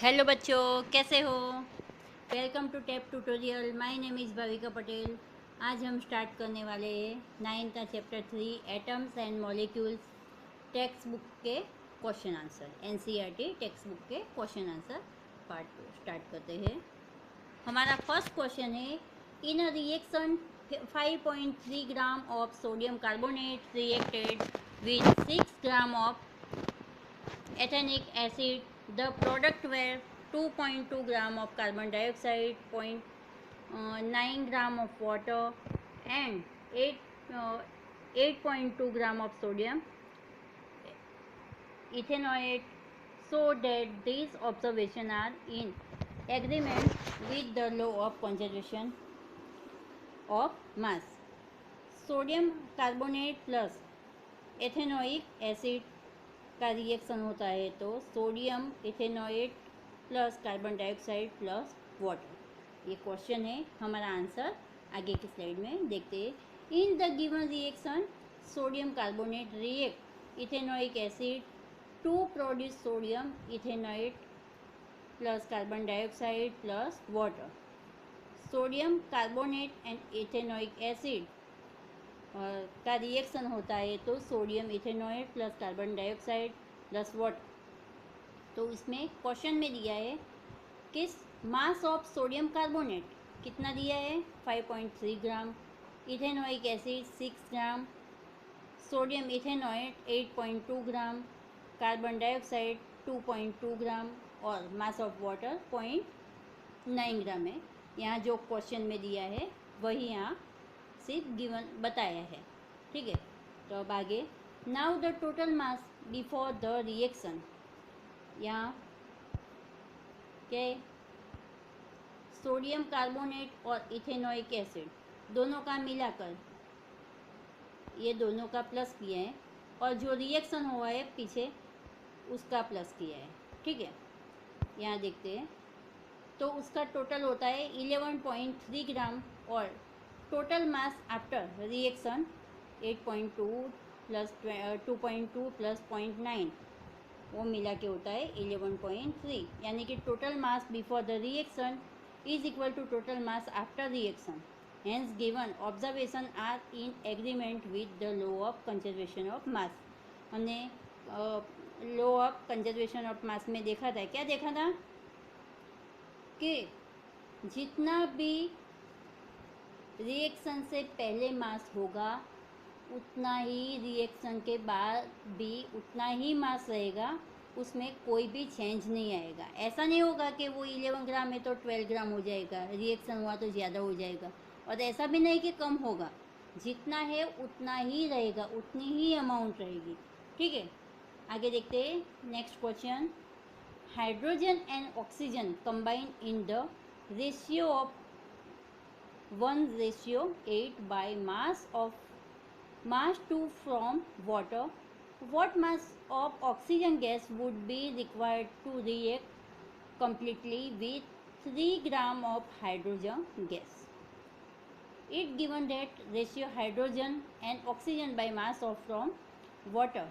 Hello बच्चों, कैसे हो? Welcome to tape tutorial. My name is Bhavika Patel. आज हम स्टार्ट करने वाले हैं 9th का chapter 3 atoms and molecules text book के question answer. NCERT text book के क्वेश्चन आंसर पार्ट 2 स्टार्ट करते हैं। हमारा फर्स्ट क्वेश्चन है, in a reaction 5.3 gram of sodium carbonate reacted with 6 gram of ethanic acid. The product were 2.2 gram of carbon dioxide, 0.9 gram of water, and 8.2 gram of sodium ethanoate. So that these observations are in agreement with the law of conservation of mass. Sodium carbonate plus ethanoic acid का reaction होता है तो sodium ethanoate plus carbon dioxide plus water. ये question है। हमारा answer आगे की slide में देखते हैं। In the given reaction sodium carbonate react ethanoic acid to produce sodium ethanoate plus carbon dioxide plus water. Sodium carbonate and ethanoic acid का reaction होता है तो sodium ethanoate plus carbon dioxide plus water. तो इसमें question में दिया है किस मास ऑफ सोडियम कार्बोनेट कितना दिया है 5.3 ग्राम, इथेनोइक एसिड 6 ग्राम, सोडियम इथेनॉइड 8.2 ग्राम, कार्बन डाइऑक्साइड 2.2 ग्राम और मास ऑफ वाटर 0.9 ग्राम है। यहाँ जो क्वेश्चन में दिया है वही यहाँ सिर्फ गिवन बताया है। ठीक है, तो अब आगे now the total mass before the reaction. यहाँ क्या है, सोडियम कार्बोनेट और इथेनोइक एसिड दोनों का मिलाकर ये दोनों का प्लस किया है और जो रिएक्शन हुआ है पीछे उसका प्लस किया है। ठीक है, यहाँ देखते हैं तो उसका टोटल होता है 11.3 ग्राम और total mass after reaction 8.2 plus 2.2 plus 0.9 वो मिला के होता है 11.3, यानी कि total mass before the reaction is equal to total mass after reaction. Hence given observation are in agreement with the law of conservation of mass. हमने law of conservation of mass में देखा था, क्या देखा था कि जितना भी रिएक्शन से पहले मास होगा उतना ही रिएक्शन के बाद भी उतना ही मास रहेगा, उसमें कोई भी चेंज नहीं आएगा। ऐसा नहीं होगा कि वो 11 ग्राम है तो 12 ग्राम हो जाएगा, रिएक्शन हुआ तो ज़्यादा हो जाएगा, और ऐसा भी नहीं कि कम होगा, जितना है उतना ही रहेगा, उतनी ही अमाउंट रहेगी। ठीक है, आगे देखते हैं next question. Hydrogen and oxygen combine in the ratio of 1:8 by mass 2 from water. What mass of oxygen gas would be required to react completely with 3 gram of hydrogen gas? It given that ratio hydrogen and oxygen by mass of from water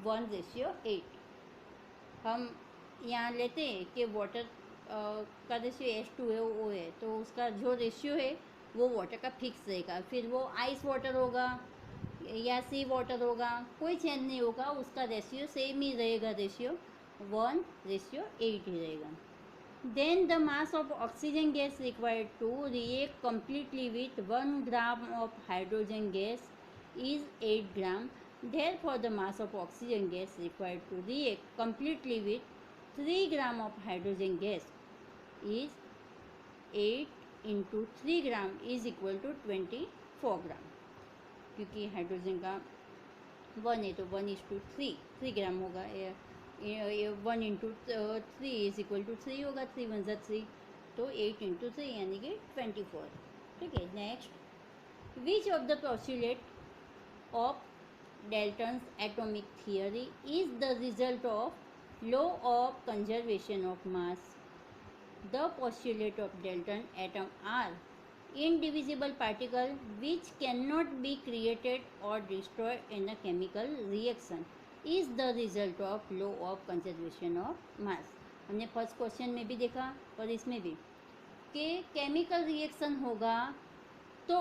1:8। हम यहाँ लेते हैं कि water का ratio H2 है, वो है तो उसका जो रेशियो है वो वाटर का फिक्स रहेगा। फिर वो आइस वाटर होगा या सी वाटर होगा, कोई चेंज नहीं होगा, उसका रेशियो सेम ही रहेगा, रेशियो 1:8 ही रहेगा। Then the mass of oxygen gas required to react completely with 1 gram of hydrogen gas is 8 gram. Therefore, the mass of oxygen gas required to react completely with 3 gram of hydrogen gas is 8 into 3 gram is equal to 24 gram। क्योंकि hydrogen का 1 है तो 1:3 ग्राम होगा, 1 into 3 is equal to 3 होगा, 3 1 जा 3 तो 8 into 3 यानी कि 24। ठीक है, next which of the postulate of Dalton's atomic theory is the result of law of conservation of mass? The postulate of Dalton atom are indivisible particles which cannot be created or destroyed in a chemical reaction. Is the result of law of conservation of mass. हमने first question में भी देखा और इसमें भी कि chemical reaction होगा तो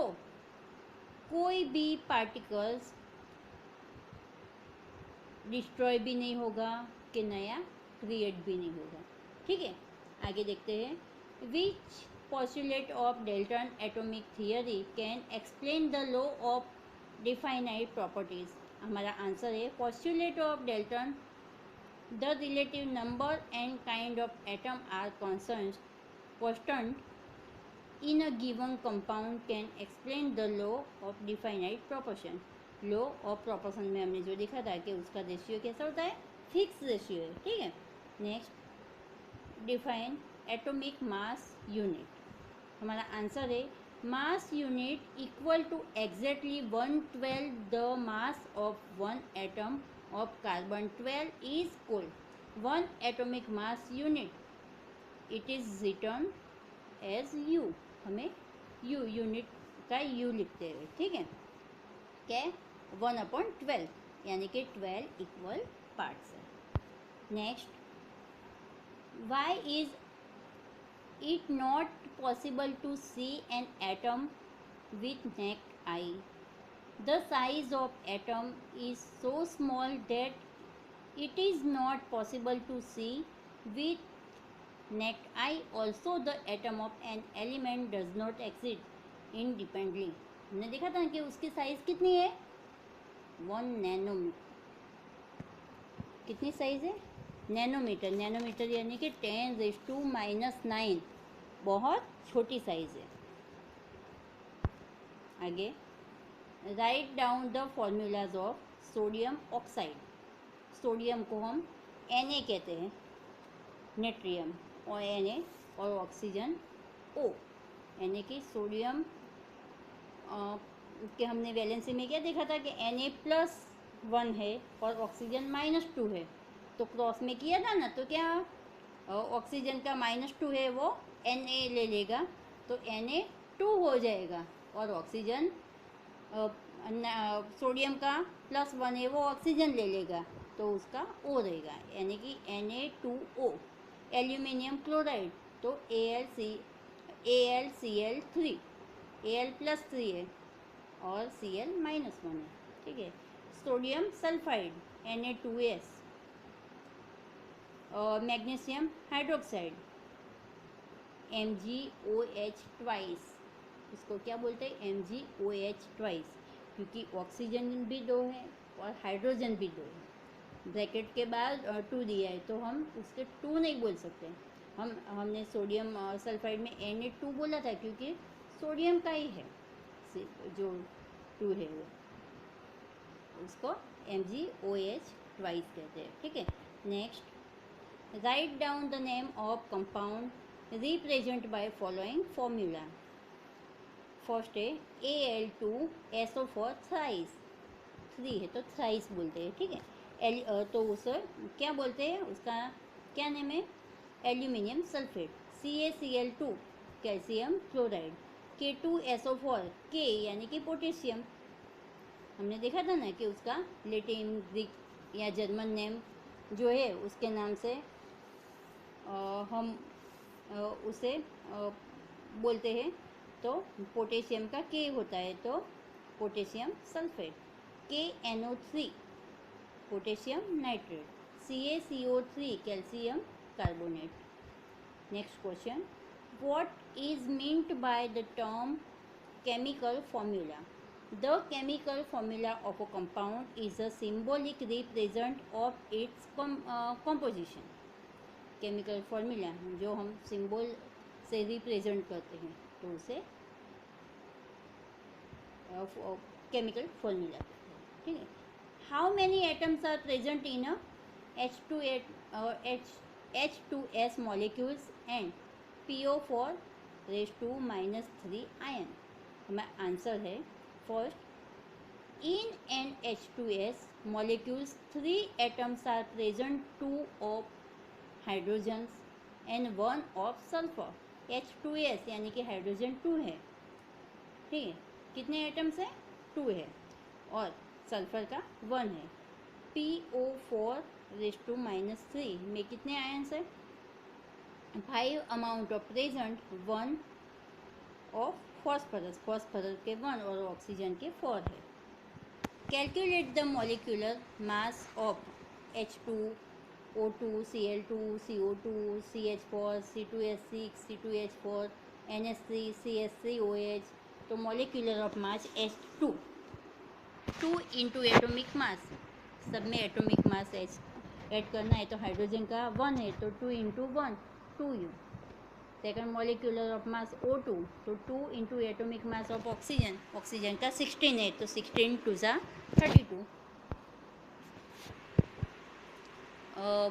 कोई भी पार्टिकल्स डिस्ट्रॉय भी नहीं होगा कि नया क्रिएट भी नहीं होगा। ठीक है, आगे देखते हैं। Which postulate of Dalton atomic theory can explain the law of definite properties. हमारा आंसर है postulate of Dalton the relative number and kind of atom are constant in a given compound can explain the law of definite proportion। Law of proportion में हमने जो देखा था कि उसका ratio कैसा होता है, फिक्स रेशियो है। ठीक है, next define atomic mass unit. हमारा आंसर है mass unit equal to exactly 1/12 the mass of one atom of carbon 12 is called one atomic mass unit. It is written as U. हमें U unit का U लिखते हुए, ठीक है, क्या 1/12 यानी कि 12 इक्वल पार्ट्स है। Next, why is it not possible to see an atom with naked eye. The size of atom is so small that it is not possible to see with naked eye। also the atom of an element does not exist independently। हमने देखा था कि उसकी size कितनी है 1 nanometre. कितनी size है nanometre. Nanometre यानी कि 10⁻⁹ बहुत छोटी साइज है। आगे, write down the formulas of sodium oxide. Sodium को हम Na कहते हैं, नेट्रियम और Na और ऑक्सीजन O। यानी कि सोडियम के हमने वैलेंसी में क्या देखा था कि Na+1 है और ऑक्सीजन -2 है, तो क्रॉस में किया था ना, तो क्या ऑक्सीजन का -2 है वो Na ले लेगा तो Na2 हो जाएगा और ऑक्सीजन सोडियम का +1 है वो ऑक्सीजन ले लेगा तो उसका O रहेगा, यानी कि Na2O। एल्यूमिनियम क्लोराइड तो AlCl3 Al+3 है और Cl -1 है। ठीक है, सोडियम सल्फाइड Na2S और मैग्नीशियम हाइड्रोक्साइड MgOH ट्वाइस। इसको क्या बोलते हैं MgOH ट्वाइस, क्योंकि ऑक्सीजन भी 2 है और हाइड्रोजन भी 2 है। ब्रैकेट के बाद 2 दिया है तो हम उसके 2 नहीं बोल सकते। हमने सोडियम सल्फाइड में Na2 बोला था क्योंकि सोडियम का ही है जो 2 है वो, उसको MgOH ट्वाइस कहते हैं। ठीक है, next, write down the name of compound represent by following formula. First है Al2SO4 थ्राइस, 3 है तो थ्राइस बोलते हैं। ठीक है, तो उसे क्या बोलते हैं, उसका क्या नेम है aluminium sulphate. CaCl2 calcium chloride. K2SO4 K यानी कि पोटेशियम। हमने देखा था ना कि उसका लैटिन ग्रीक या जर्मन नेम जो है उसके नाम से हम उसे बोलते हैं, तो पोटेशियम का K होता है तो potassium sulphate. KNO3 potassium nitrate. CaCO3 calcium carbonate. Next question, what is meant by the term chemical formula. The chemical formula of a compound is a symbolic represent of its composition. Chemical formula जो हम symbol से represent करते हैं तो उसे chemical formula कहते हैं। ठीक है, how many atoms are present in a H2S molecules and PO4 raised to -3 ion। हमारा आंसर है first, in an H2S molecules 3 atoms are present, 2 of hydrogens and 1 of sulfur। H2S यानी कि hydrogen 2 है। ठीक है, कितने एटम्स हैं 2 है और सल्फर का 1 है। PO4⁻³ में कितने आयन्स है? 5 amount of present, 1 of phosphorus, phosphorus के 1 और ऑक्सीजन के 4 है। Calculate the molecular mass of H2, O2, Cl2, CO2, CH4, C2H6, C2H4, NH3, CH3OH। तो molecular of mass H2, 2 into atomic mass, सब में एटोमिक मास ऐड करना है, तो हाइड्रोजन का 1 है तो 2 into 1 2U। Second molecular of mass O2, तो 2 into atomic mass of oxygen, oxygen का 16 है तो 16 2 ज़ा 32।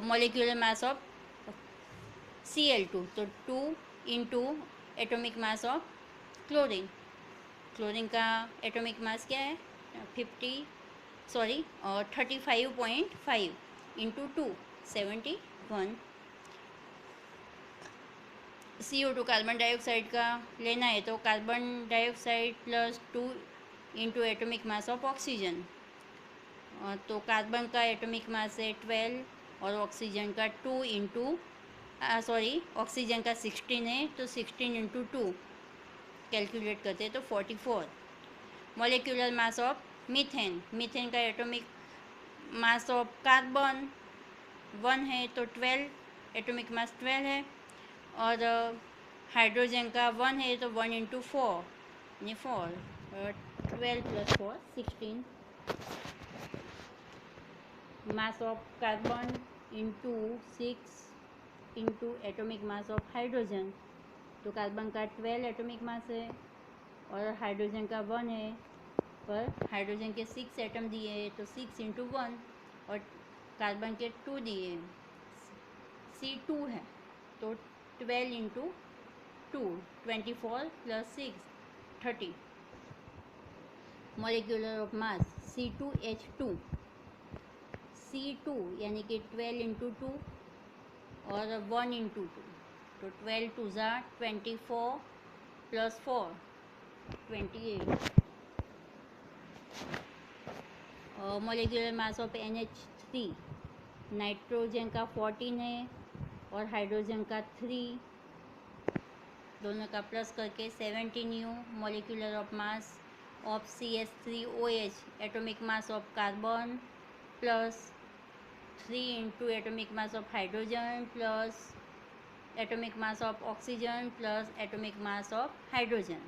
मॉलिक्यूलर मास ऑफ Cl2, तो 2 into atomic mass of chlorine, chlorine का एटोमिक मास क्या है? 35.5 इंटू 2 71। CO2 कार्बन डाइऑक्साइड का लेना है तो carbon dioxide plus 2 into atomic mass of oxygen, तो कार्बन का एटोमिक मास है 12 और ऑक्सीजन का 2 इंटू ऑक्सीजन का 16 है तो 16 इंटू 2 कैलकुलेट करते हैं तो 44। Molecular mass of methane, methane का एटोमिक मास ऑफ कार्बन 1 है तो 12 एटोमिक मास 12 है, और हाइड्रोजन का 1 है तो 1 इंटू 4 यानी 4, 12 plus 4 16। Mass of carbon into 6 into atomic mass of hydrogen, तो कार्बन का 12 एटोमिक मास है और हाइड्रोजन का 1 है, पर हाइड्रोजन के 6 एटम दिए हैं तो 6 इंटू 1, और कार्बन के 2 दिए C2 है तो 12 into 2 24 plus 6 30। Molecular of mass C2H2, C2 यानी कि 12 इंटू 2 और 1 इंटू 2, तो 12 2 ज़ा 24 plus 4 28। Molecular mass of NH3, nitrogen का 14 है और हाइड्रोजन का 3, दोनों का प्लस करके 17U। Molecular of mass of CH3OH, atomic mass of carbon plus 3 into atomic mass of hydrogen plus atomic mass of oxygen plus atomic mass of hydrogen,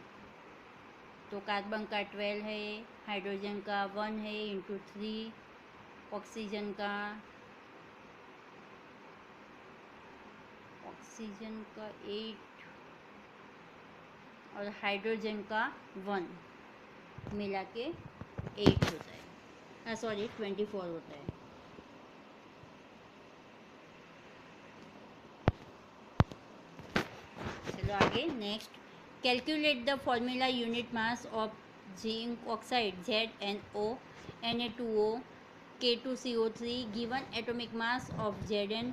तो carbon का 12 है, हाइड्रोजन का 1 है इंटू 3, ऑक्सीजन का 8 और hydrogen का 1 मिला के 8 होता है, 24 होता है। चलो आगे next, calculate the formula unit mass of zinc oxide ZnO Na2O K2CO3 given atomic mass of Zn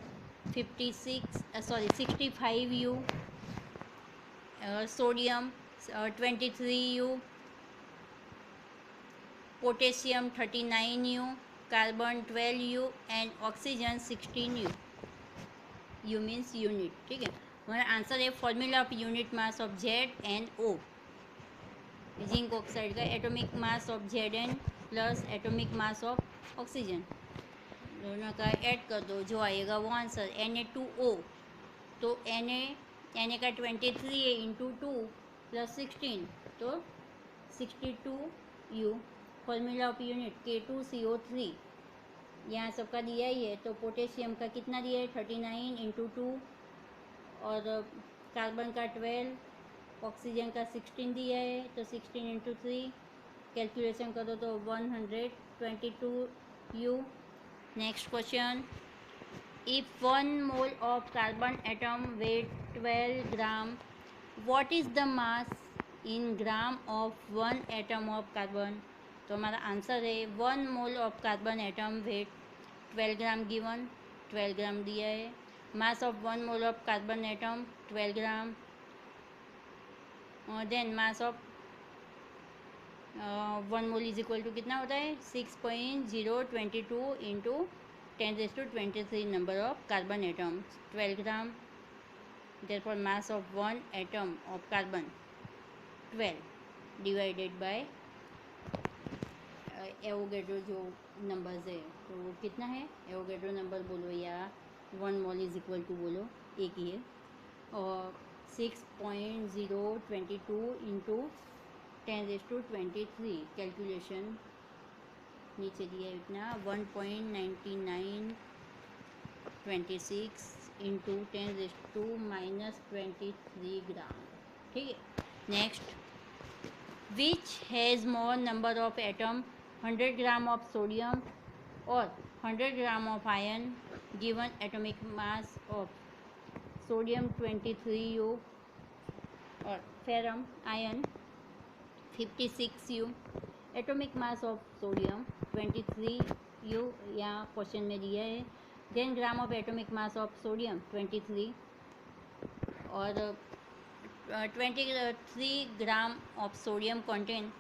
65U, sodium 23U, potassium 39U, carbon 12U and oxygen 16U। U means unit, ठीक है। हमारा आंसर है formula of unit mass of ZnO, zinc oxide का atomic mass of Zn plus atomic mass of oxygen, दोनों का add कर दो, जो आएगा वो आंसर। Na2O, तो Na का 23 है इंटू 2 प्लस 16 तो 62U। Formula of unit K2CO3, यहाँ सबका दिया ही है, तो पोटेशियम का कितना दिया है 39 इंटू 2 और कार्बन का 12, ऑक्सीजन का 16 दिया है तो 16 इंटू 3 कैलकुलेशन करो तो 122U। Next question, if 1 mole of carbon atom weight 12 gram, what is the mass in gram of 1 atom of carbon. तो हमारा आंसर है 1 mole of carbon atom weight 12 gram given, 12 gram दिया है। Mass of 1 mole of carbon atom 12 gram, then mass of 1 mole is equal to कितना होता है 6.022 into 10⁻23 number of carbon atoms 12 gram. Therefore mass of one atom of carbon 12 divided by Avogadro जो numbers है तो वो कितना है Avogadro number बोलो या 1 मोल इज इक्वल टू बोलो एक ही है. और 6.022 इंटू 10⁻23 कैलकुलेशन नीचे दिया है इतना 1.9926 इंटू 10⁻⁻23 ग्राम. ठीक है. Next, which has more number of atom 100 gram of sodium और 100 gram of iron given atomic mass of sodium 23U और ferrum iron 56U. Atomic mass of sodium 23U यहाँ question में दिया है. Then gram of atomic mass of sodium 23 और 23 gram of sodium contain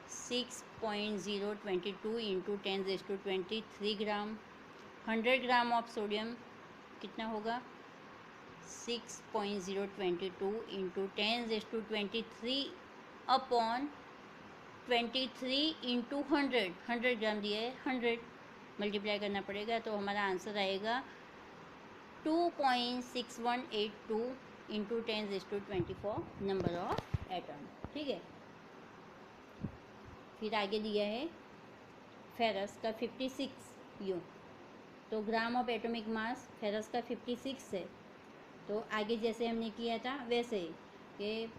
6.022 into 10⁻23 gram. 100 gram of sodium कितना होगा 6.022 into 10⁻23 upon 23 into 100 ग्राम दिया है 100 मल्टीप्लाई करना पड़ेगा तो हमारा आंसर आएगा 2.6182 इंटू 10⁻24 नंबर ऑफ एटम. ठीक है. फिर आगे दिया है फेरस का 56U. तो ग्राम ऑफ एटॉमिक मास फेरस का 56 है तो आगे जैसे हमने किया था वैसे कि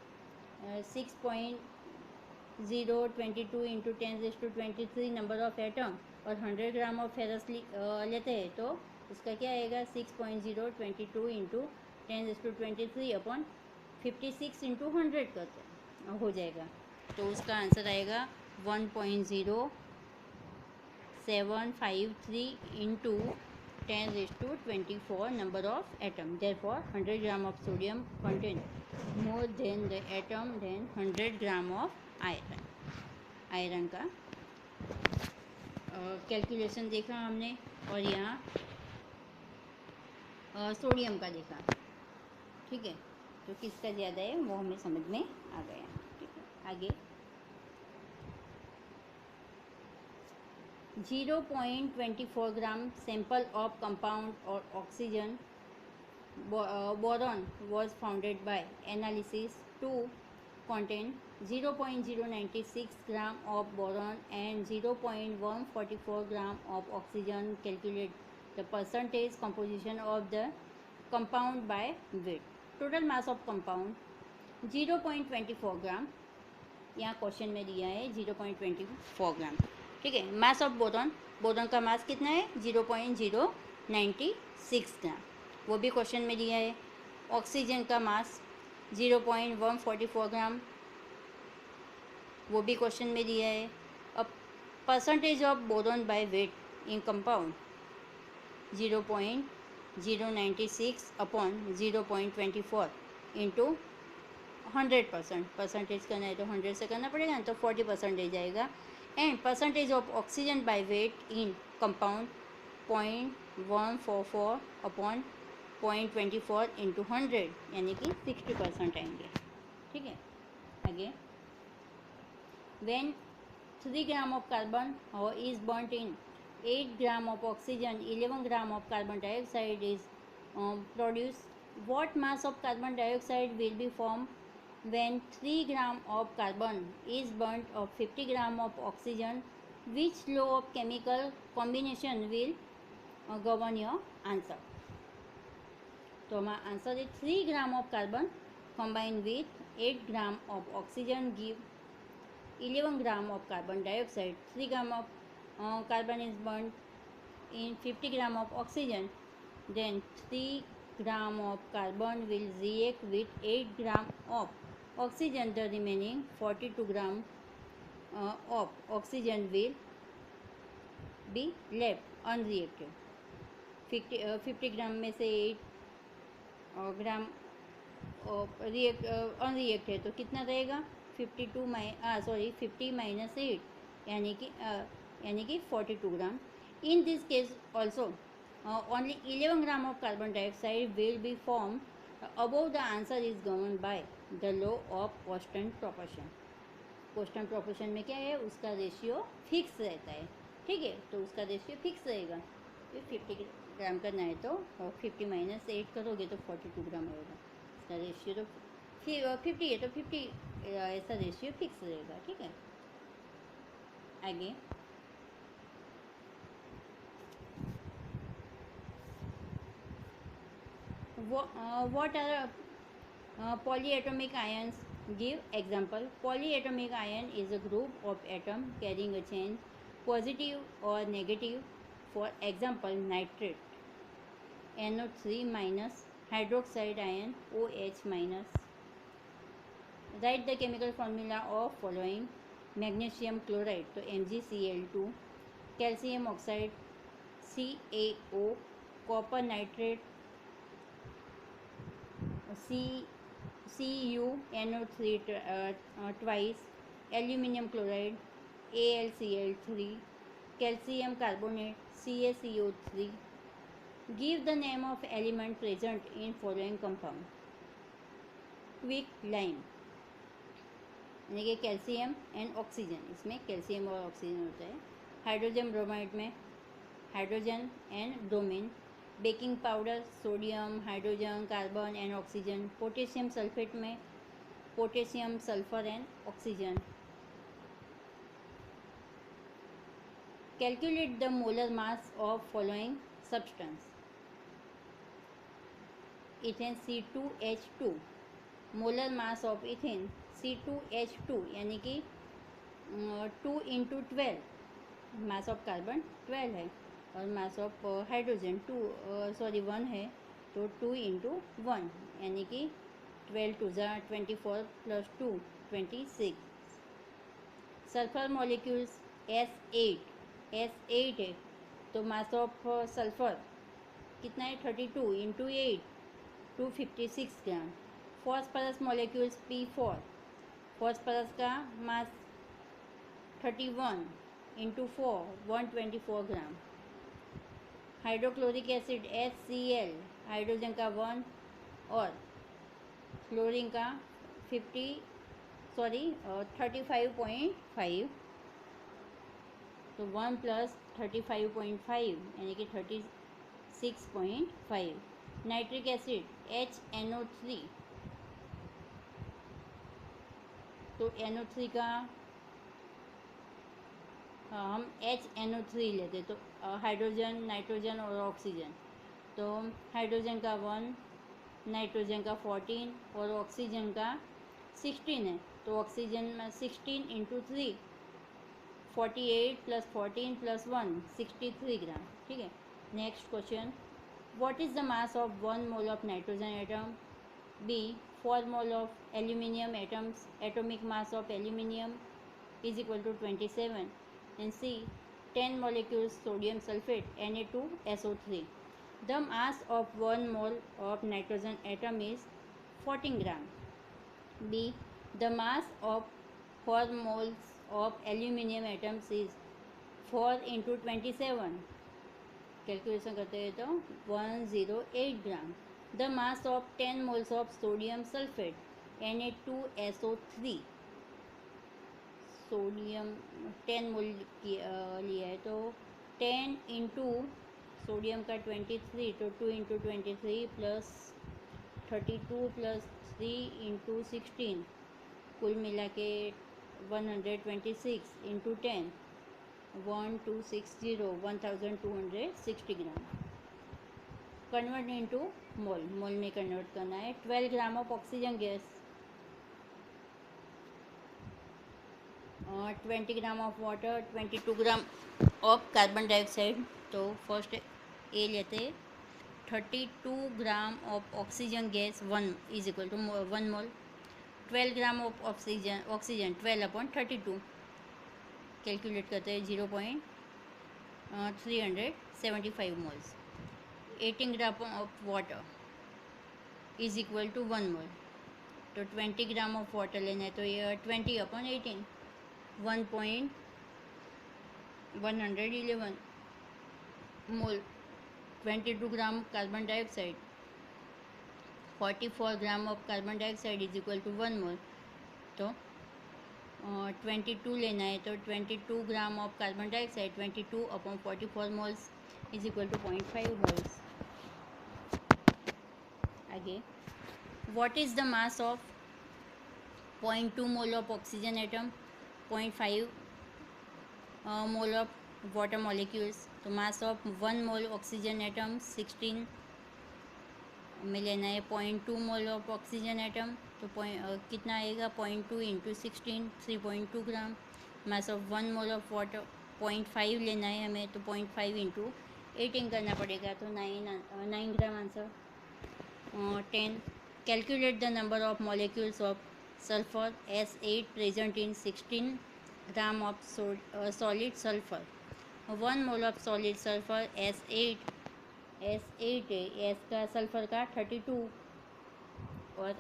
6.022 इंटू 10⁻23 नंबर ऑफ एटम और 100 ग्राम ऑफ फेरस लेते हैं तो उसका क्या आएगा 6.022 इंटू 10⁻23 अपॉन 56 इंटू 100 करते हैं हो जाएगा तो उसका आंसर आएगा 1.0753 into 10⁻24 number of atom. Therefore 100 gram of sodium contain more than the atom than 100 gram of iron. Iron का कैलकुलेशन देखा हमने और यहाँ सोडियम का देखा. ठीक है. तो किसका ज़्यादा है वो हमें समझ में आ गया. ठीक है. आगे 0.24 ग्राम sample of compound or oxygen boron was found by analysis to contain 0.096 gram of boron and 0.144 gram of oxygen. Calculate the percentage composition of the compound by weight. Total mass of compound 0.24 ग्राम यहाँ question में दिया है 0.24 ग्राम. ठीक है. Mass of boron boron का मास कितना है 0.096 ग्राम वो भी क्वेश्चन में दिया है. ऑक्सीजन का मास 0.144 ग्राम वो भी क्वेश्चन में दिया है. अब percentage of boron by weight in compound 0.096 upon 0.24 into 100%. Percentage करना है तो 100 से करना पड़ेगा ना तो 40% आएगा. And percentage of oxygen by weight in compound 0.144 upon 0.24 into 100 यानी कि 60% आएंगे. ठीक है. आगे when 3 gram of carbon is burnt in 8 gram of oxygen 11 gram of carbon dioxide is produce what mass of carbon dioxide will be form when 3 gram of carbon is burnt of 50 gram of oxygen. Which law of chemical combination will govern your answer? तो हमारा answer है 3 gram of carbon combined with 8 gram of oxygen give 11 gram of carbon dioxide. 3 gram of carbon is burnt in 50 gram of oxygen. Then 3 gram of carbon will react with 8 gram of oxygen. The remaining 42 gram of oxygen will be left unreacted. 50 ग्राम में से 8 ग्राम अनरिएक्ट है तो कितना रहेगा 50 minus 8 यानी कि 42 ग्राम. In this case also only 11 gram of carbon dioxide will be formed. Above the answer is governed by the law of constant proportion. constant proportion में क्या है, उसका रेशियो फिक्स रहता है. ठीक है, तो उसका रेशियो फिक्स रहेगा. 50 ग्राम करना है तो 50 माइनस 8 करोगे तो 42 ग्राम होगा. इसका रेशियो तो 50 है तो 50 ऐसा रेशियो फिक्स रहेगा. ठीक है, आगे what are polyatomic ions? Give example. Polyatomic ion is a group of atom carrying a chain positive or negative. For example, nitrate NO3 minus, hydroxide ion OH minus. Write the chemical formula of following. Magnesium chloride तो MgCl2, calcium oxide CaO, copper nitrate CuNO3 twice, aluminium chloride AlCl3, calcium carbonate CaCO3. Give the name of element present in following compound. Quick lime यानी कि calcium and oxygen, इसमें calcium और oxygen होता है. Hydrogen bromide में hydrogen and bromine. Baking powder sodium, hydrogen, carbon and oxygen. Potassium sulphate में potassium, sulphur and oxygen. Calculate the molar mass of following substance. Ethane C2H2. Molar mass of ethane C2H2 यानी कि 2 into 12. Mass of carbon 12 है और mass of hydrogen 1 है, तो 2 into 1 यानी कि 12 to 24 plus 2 26. Sulphur molecules S8 है, तो मास ऑफ सल्फर कितना है 32 into 8 256 gram. Phosphorus molecules P4. Phosphorus का mass 31 into 4 124 gram. Hydrochloric acid HCl, hydrogen का 1 और क्लोरीन का 35.5, तो 1 प्लस 35.5 यानी कि 36.5. नाइट्रिक एसिड HNO3, तो NO3 का हम HNO3 लेते, तो हाइड्रोजन, नाइट्रोजन और ऑक्सीजन, तो हाइड्रोजन का 1, नाइट्रोजन का 14 और ऑक्सीजन का 16 है, तो ऑक्सीजन में 16 इंटू 3 48 प्लस 14 प्लस 1 63 ग्राम. ठीक है, next question. What is the mass of 1 mole of nitrogen atom? B 4 mole of aluminium atoms. Atomic mass of aluminium is equal to 27. And C 10 molecules sodium sulfate Na2SO3. The mass of 1 mole of nitrogen atom is 14 gram. B the mass of 4 moles of aluminium atoms is 4 into 27. Calculation करते हैं तो 108 ग्राम. The mass of 10 moles of sodium sulfate Na2SO3. Sodium 10 मोल लिया है, तो 10 into sodium का 23, तो 2 into 23 plus 32 plus 3 into 16, कुल मिला के 126 into 10 1260 1260 gram. Convert into mole में कन्वर्ट करना है. 12 gram of oxygen gas, 20 gram of water, 22 gram of carbon dioxide. तो फर्स्ट ए लेते 32 gram of oxygen gas 1 is equal to 1 mole. 12 gram of oxygen 12/32 calculate करते हैं 0.375 moles. 18 gram of water is equal to 1 mole. तो 20 gram of water लेना है, तो ये 20/18 1.111 mole. 22 gram carbon dioxide, 44 gram of carbon dioxide is equal to 1 mole. तो 22 लेना है, तो 22 gram of carbon dioxide 22/44 moles is equal to 0.5 moles. आगे, what is the mass of 0.2 mole of oxygen atom, 0.5 mole of water molecules. तो mass of 1 mole oxygen atom 16 में लेना है 0.2 mole of oxygen atom, तो कितना आएगा 0.2 into 16 3.2 gram. Mass of 1 mole of water 0.5 लेना है हमें, तो 0.5 इंटू 18 करना पड़ेगा, तो 9 gram answer. 10, calculate the number of molecules of sulphur S8 present in 16 gram of solid sulphur. 1 mole of solid sulphur S8 है, S का सल्फर का 32 और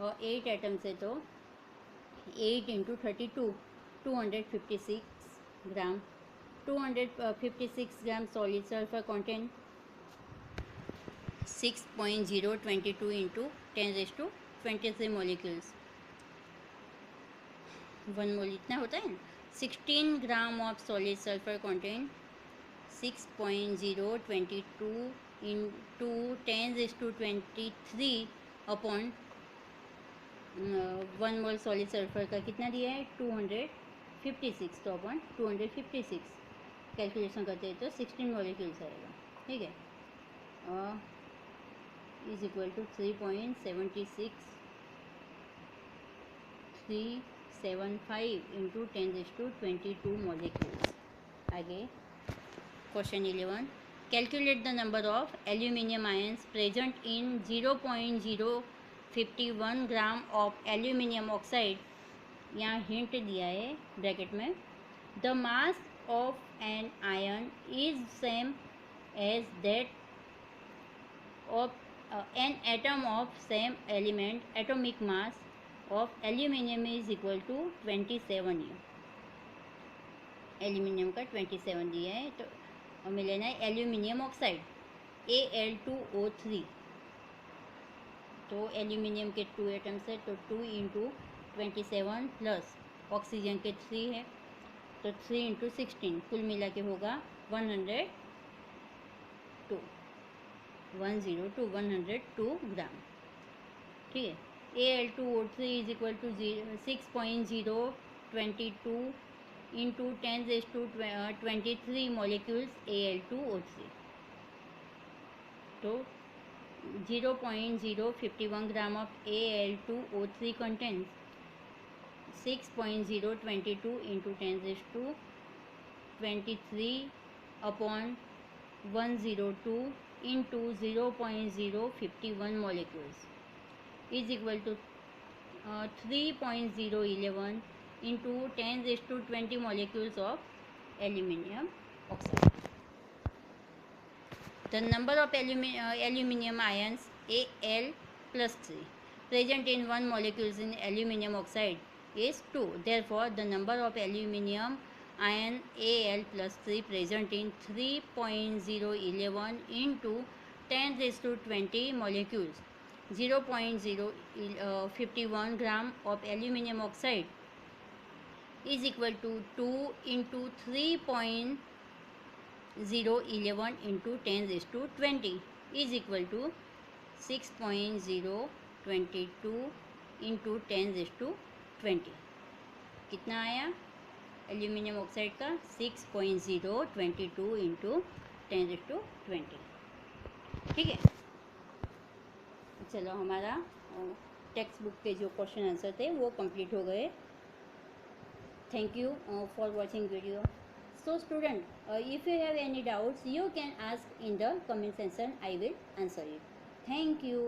8 एटम्स है, तो 8 into 32 256 gram. 256 gram solid sulphur contain 6.022 into 10⁻23 molecules. 1 mole इतना होता है। 16 gram of solid sulphur contain 6.022 into 10⁻23 upon 1 mole solid sulphur का कितना दिया है 256, तो अपॉन 256 कैलकुलेशन करते हैं तो 16 मॉलिक्यूल्स आएगा। ठीक है, is equal to 3.75 into 10⁻22 molecules. आगे, question 11, calculate the number of aluminium ions present in 0.051 gram of aluminium oxide. यहाँ हिंट दिया है ब्रैकेट में, the mass of an ion is same as that of an atom of same element, atomic mass of aluminium is equal to 27। Aluminium का 27 दिया है, तो हमें लेना है एल्यूमिनियम ऑक्साइड Al2O3। तो एल्यूमिनियम के 2 एटम्स है, तो 2 इंटू 27 प्लस ऑक्सीजन के 3 है, तो 3 इंटू 16 कुल मिला के होगा 102 ग्राम। ठीक है, Al2O3 is equal to 6.022 into 10⁻23 molecules Al2O3। तो 0.051 gram of Al2O3 contains 6.022 into 10⁻23 upon 102 into 0.051 molecules is equal to 3.011 into 10⁻20 molecules of aluminium oxide. The number of aluminium ions Al plus 3 present in 1 molecule in aluminium oxide is 2. Therefore, the number of aluminium ion Al plus 3 present in 3.011 into 10⁻20 molecules 0.051 gram of aluminium oxide is equal to 2 into 3.011 into 10⁻20 is equal to 6.022 into 10⁻20। कितना आया aluminium oxide का 6.022 into 10⁻20। ठीक है, चलो हमारा text book के जो question answer थे वो कंप्लीट हो गए। Thank you for watching video. So student, if you have any doubts, you can ask in the comment section. I will answer it. Thank you.